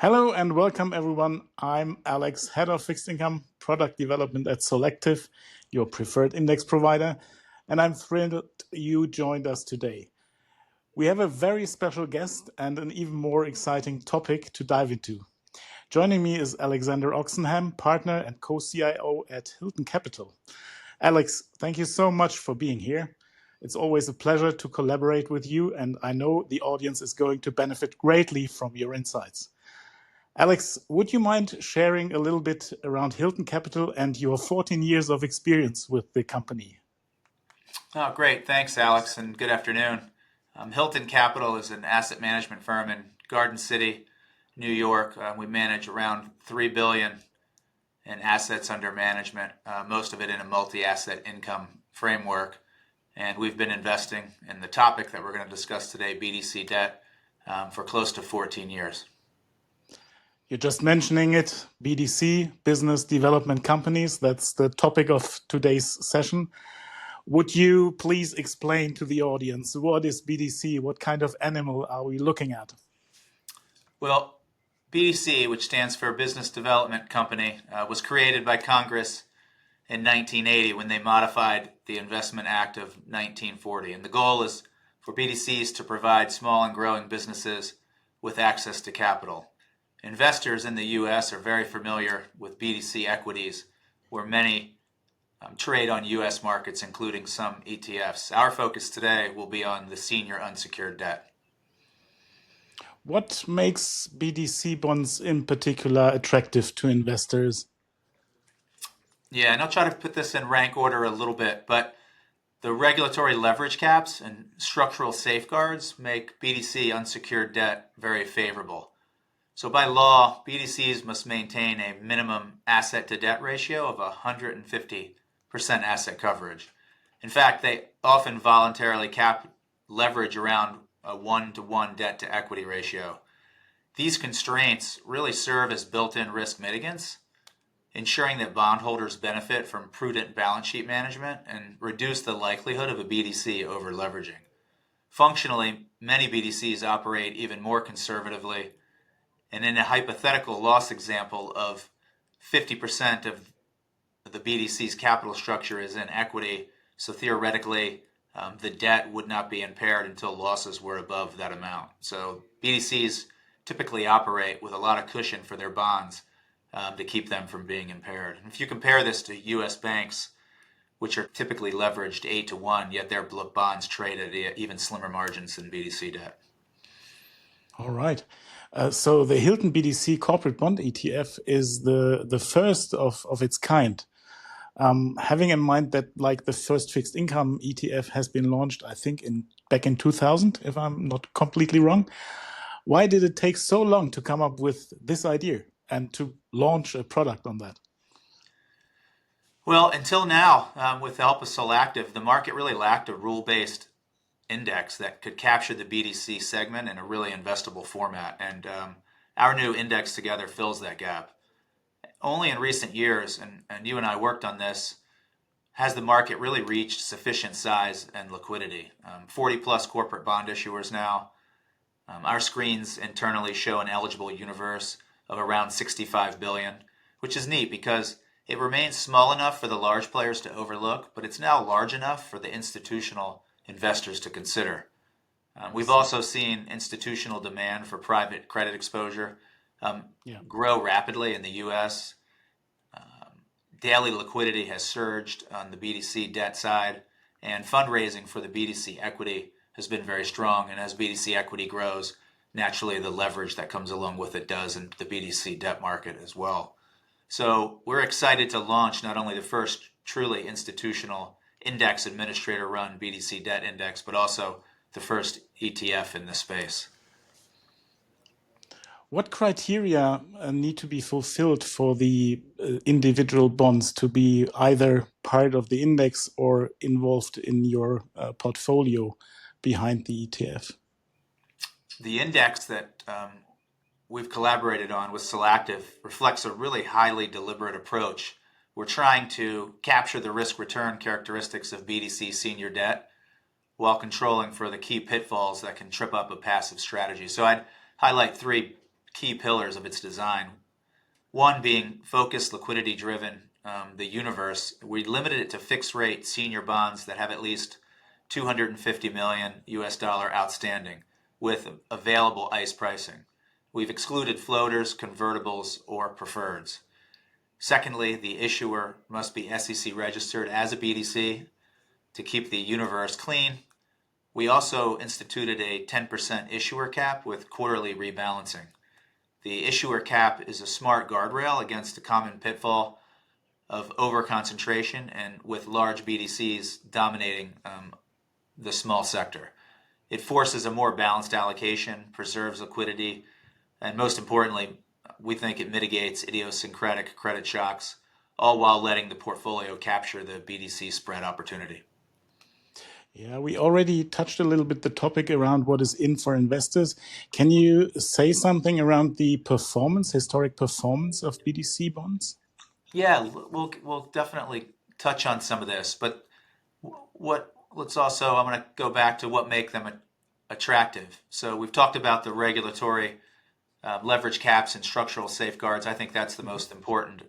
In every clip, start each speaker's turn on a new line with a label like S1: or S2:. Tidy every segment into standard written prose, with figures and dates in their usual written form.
S1: Hello and welcome everyone. I'm Alex, Head of Fixed Income Product Development at Solactive, your preferred index provider, and I'm thrilled you joined us today. We have a very special guest and an even more exciting topic to dive into. Joining me is Alexander Oxenham, partner and Co-CIO at Hilton Capital. Alex, thank you so much for being here. It's always a pleasure to collaborate with you, and I know the audience is going to benefit greatly from your insights. Alex, would you mind sharing a little bit around Hilton Capital and your 14 years of experience with the company?
S2: Oh, great. Thanks, Alex, and good afternoon. Hilton Capital is an asset management firm in Garden City, New York. We manage around $3 billion in assets under management, most of it in a multi-asset income framework. And we've been investing in the topic that we're going to discuss today, BDC debt, for close to 14 years.
S1: You're just mentioning it, BDC, Business Development Companies. That's the topic of today's session. Would you please explain to the audience what is BDC? What kind of animal are we looking at?
S2: Well, BDC, which stands for Business Development Company, was created by Congress in 1980 when they modified the Investment Act of 1940. And the goal is for BDCs to provide small and growing businesses with access to capital. Investors in the U.S. are very familiar with BDC equities, where many trade on U.S. markets, including some ETFs. Our focus today will be on the senior unsecured debt.
S1: What makes BDC bonds in particular attractive to investors?
S2: Yeah, and I'll try to put this in rank order a little bit, but the regulatory leverage caps and structural safeguards make BDC unsecured debt very favorable. So by law, BDCs must maintain a minimum asset to debt ratio of 150% asset coverage. In fact, they often voluntarily cap leverage around a 1-to-1 debt to equity ratio. These constraints really serve as built-in risk mitigants, ensuring that bondholders benefit from prudent balance sheet management and reduce the likelihood of a BDC over leveraging. Functionally, many BDCs operate even more conservatively. And in a hypothetical loss example of 50% of the BDC's capital structure is in equity, so theoretically the debt would not be impaired until losses were above that amount. So BDCs typically operate with a lot of cushion for their bonds to keep them from being impaired. And if you compare this to U.S. banks, which are typically leveraged 8-to-1, yet their bonds trade at even slimmer margins than BDC debt.
S1: All right. So the Hilton BDC corporate bond ETF is the first of its kind. Having in mind that like the first fixed income ETF has been launched, I think back in 2000, if I'm not completely wrong. Why did it take so long to come up with this idea and to launch a product on that?
S2: Well, until now, with the help of Solactive, the market really lacked a rule-based index that could capture the BDC segment in a really investable format. And our new index together fills that gap. Only in recent years, and you and I worked on this, has the market really reached sufficient size and liquidity. 40 plus corporate bond issuers now. Our screens internally show an eligible universe of around 65 billion, which is neat because it remains small enough for the large players to overlook, but it's now large enough for the institutional investors to consider. We've also seen institutional demand for private credit exposure grow rapidly in the U.S. Daily liquidity has surged on the BDC debt side, and fundraising for the BDC equity has been very strong. And as BDC equity grows, naturally the leverage that comes along with it does in the BDC debt market as well. So we're excited to launch not only the first truly institutional index administrator run BDC debt index, but also the first ETF in this space.
S1: What criteria need to be fulfilled for the individual bonds to be either part of the index or involved in your portfolio behind the ETF?
S2: The index that we've collaborated on with Solactive reflects a really highly deliberate approach. We're trying to capture the risk-return characteristics of BDC senior debt while controlling for the key pitfalls that can trip up a passive strategy. So I'd highlight three key pillars of its design. One being focused, liquidity driven. The universe, we limited it to fixed rate senior bonds that have at least 250 million US dollar outstanding with available ICE pricing. We've excluded floaters, convertibles, or preferreds. Secondly, the issuer must be SEC registered as a BDC to keep the universe clean. We also instituted a 10% issuer cap with quarterly rebalancing. The issuer cap is a smart guardrail against the common pitfall of overconcentration and with large BDCs dominating the small sector. It forces a more balanced allocation, preserves liquidity, and most importantly, we think it mitigates idiosyncratic credit shocks, all while letting the portfolio capture the BDC spread opportunity.
S1: Yeah, we already touched a little bit the topic around what is in for investors. Can you say something around the performance, historic performance of BDC bonds?
S2: Yeah, we'll definitely touch on some of this, but let's also, I'm going to go back to what make them attractive. So we've talked about the regulatory leverage caps and structural safeguards. I think that's the most important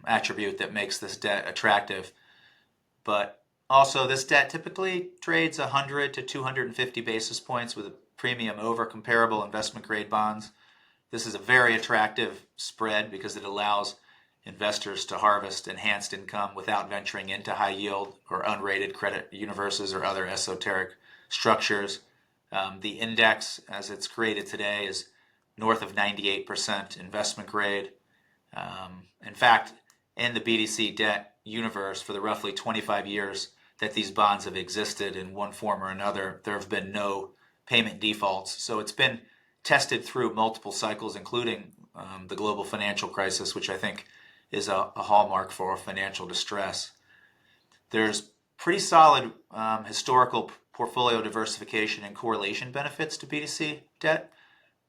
S2: attribute that makes this debt attractive. But also, this debt typically trades 100 to 250 basis points with a premium over comparable investment grade bonds. This is a very attractive spread because it allows investors to harvest enhanced income without venturing into high yield or unrated credit universes or other esoteric structures. The index, as it's created today, is north of 98% investment grade. In fact, in the BDC debt universe, for the roughly 25 years that these bonds have existed in one form or another, there have been no payment defaults. So it's been tested through multiple cycles, including the global financial crisis, which I think is a hallmark for financial distress. There's pretty solid historical portfolio diversification and correlation benefits to BDC debt.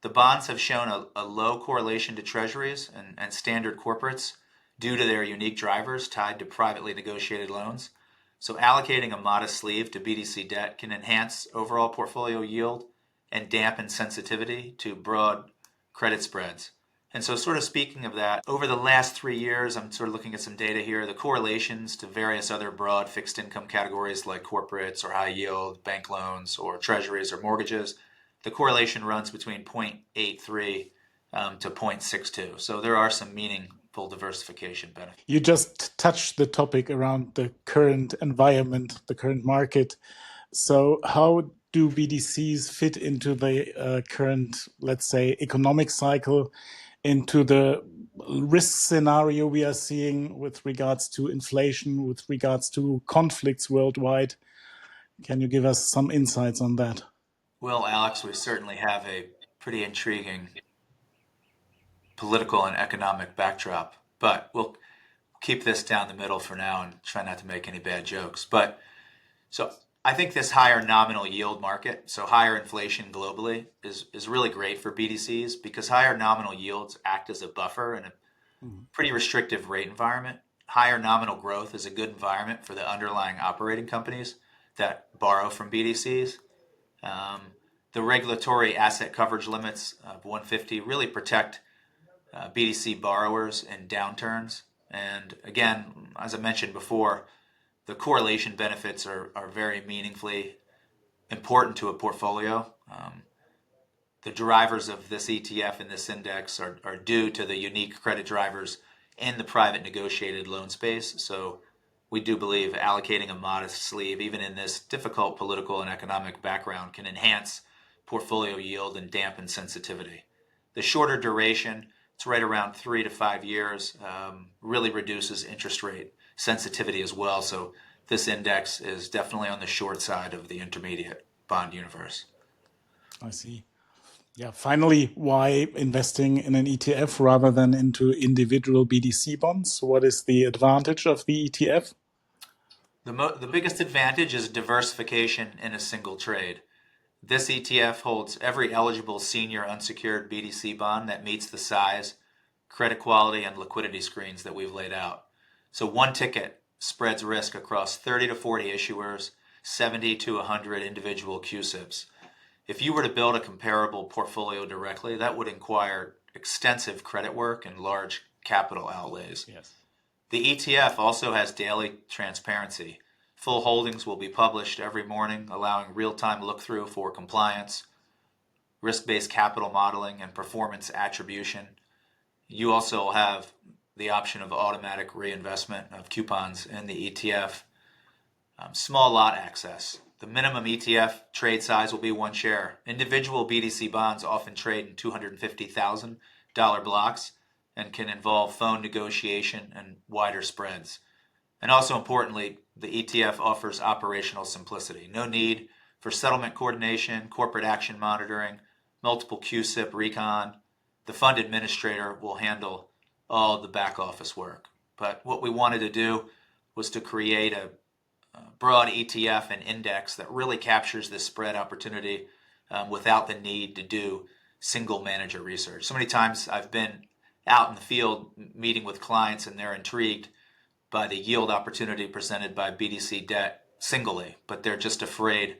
S2: The bonds have shown a low correlation to treasuries and standard corporates due to their unique drivers tied to privately negotiated loans. So allocating a modest sleeve to BDC debt can enhance overall portfolio yield and dampen sensitivity to broad credit spreads. And so sort of speaking of that, over the last 3 years, I'm sort of looking at some data here, the correlations to various other broad fixed income categories like corporates or high yield, bank loans, or treasuries or mortgages, the correlation runs between 0.83 to 0.62. So there are some meaningful diversification benefits.
S1: You just touched the topic around the current environment, the current market. So how do BDCs fit into the current, let's say, economic cycle, into the risk scenario we are seeing with regards to inflation, with regards to conflicts worldwide? Can you give us some insights on that?
S2: Well, Alex, we certainly have a pretty intriguing political and economic backdrop, but we'll keep this down the middle for now and try not to make any bad jokes. But so I think this higher nominal yield market, so higher inflation globally, is really great for BDCs because higher nominal yields act as a buffer in a pretty restrictive rate environment. Higher nominal growth is a good environment for the underlying operating companies that borrow from BDCs. The regulatory asset coverage limits of 150 really protect BDC borrowers in downturns. And again, as I mentioned before, the correlation benefits are very meaningfully important to a portfolio. The drivers of this ETF and this index are due to the unique credit drivers in the private negotiated loan space. So we do believe allocating a modest sleeve, even in this difficult political and economic background, can enhance portfolio yield and dampen sensitivity. The shorter duration, it's right around 3 to 5 years, really reduces interest rate sensitivity as well. So this index is definitely on the short side of the intermediate bond universe.
S1: I see. Yeah, finally, why investing in an ETF rather than into individual BDC bonds? What is the advantage of the ETF?
S2: The biggest advantage is diversification in a single trade. This ETF holds every eligible senior unsecured BDC bond that meets the size, credit quality, and liquidity screens that we've laid out. So one ticket spreads risk across 30 to 40 issuers, 70 to 100 individual 𝗙cie𝗹𝗹cie. If you were to build a comparable portfolio directly, that would extensive credit work and large capital outlays.
S1: Yes.
S2: The ETF also has daily transparency. Full holdings will be published every morning, allowing real-time look-through for compliance, risk-based capital modeling, and performance attribution. You also have the option of automatic reinvestment of coupons in the ETF. Small lot access. The minimum ETF trade size will be 1 share. Individual BDC bonds often trade in $250,000 blocks and can involve phone negotiation and wider spreads. And also importantly, the ETF offers operational simplicity. No need for settlement coordination, corporate action monitoring, multiple 𝗙cie𝗹𝗹liche recon. The fund administrator will handle all the back office work. But what we wanted to do was to create a broad ETF and index that really captures this spread opportunity without the need to do single manager research. So many times I've been out in the field meeting with clients and they're intrigued by the yield opportunity presented by BDC debt singly, but they're just afraid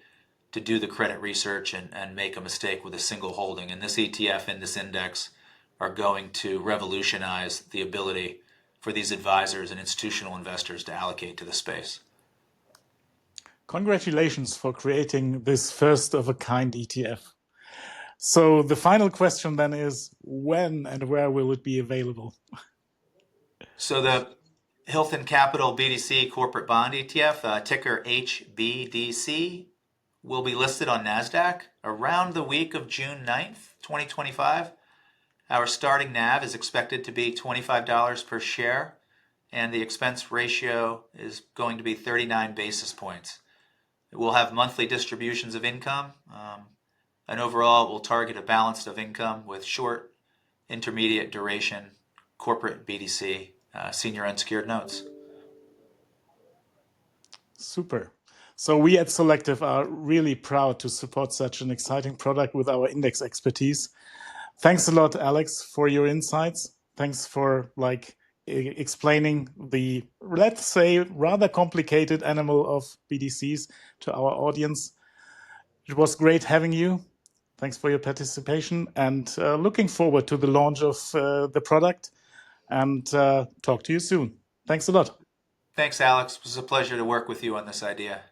S2: to do the credit research and make a mistake with a single holding. And this ETF and this index are going to revolutionize the ability for these advisors and institutional investors to allocate to the space.
S1: Congratulations for creating this first-of-a-kind ETF. So the final question then is, when and where will it be available?
S2: So the Hilton Capital BDC Corporate Bond ETF, ticker HBDC, will be listed on NASDAQ around the week of June 9th, 2025. Our starting NAV is expected to be $25 per share, and the expense ratio is going to be 39 basis points. We'll have monthly distributions of income, and overall we'll target a balance of income with short, intermediate duration, corporate BDC, senior unsecured notes.
S1: Super. So we at Solactive are really proud to support such an exciting product with our index expertise. Thanks a lot, Alex, for your insights. Thanks for explaining the, let's say, rather complicated animal of BDCs to our audience. It was great having you. Thanks for your participation, and looking forward to the launch of the product, and talk to you soon. Thanks a lot.
S2: Thanks, Alex. It was a pleasure to work with you on this idea.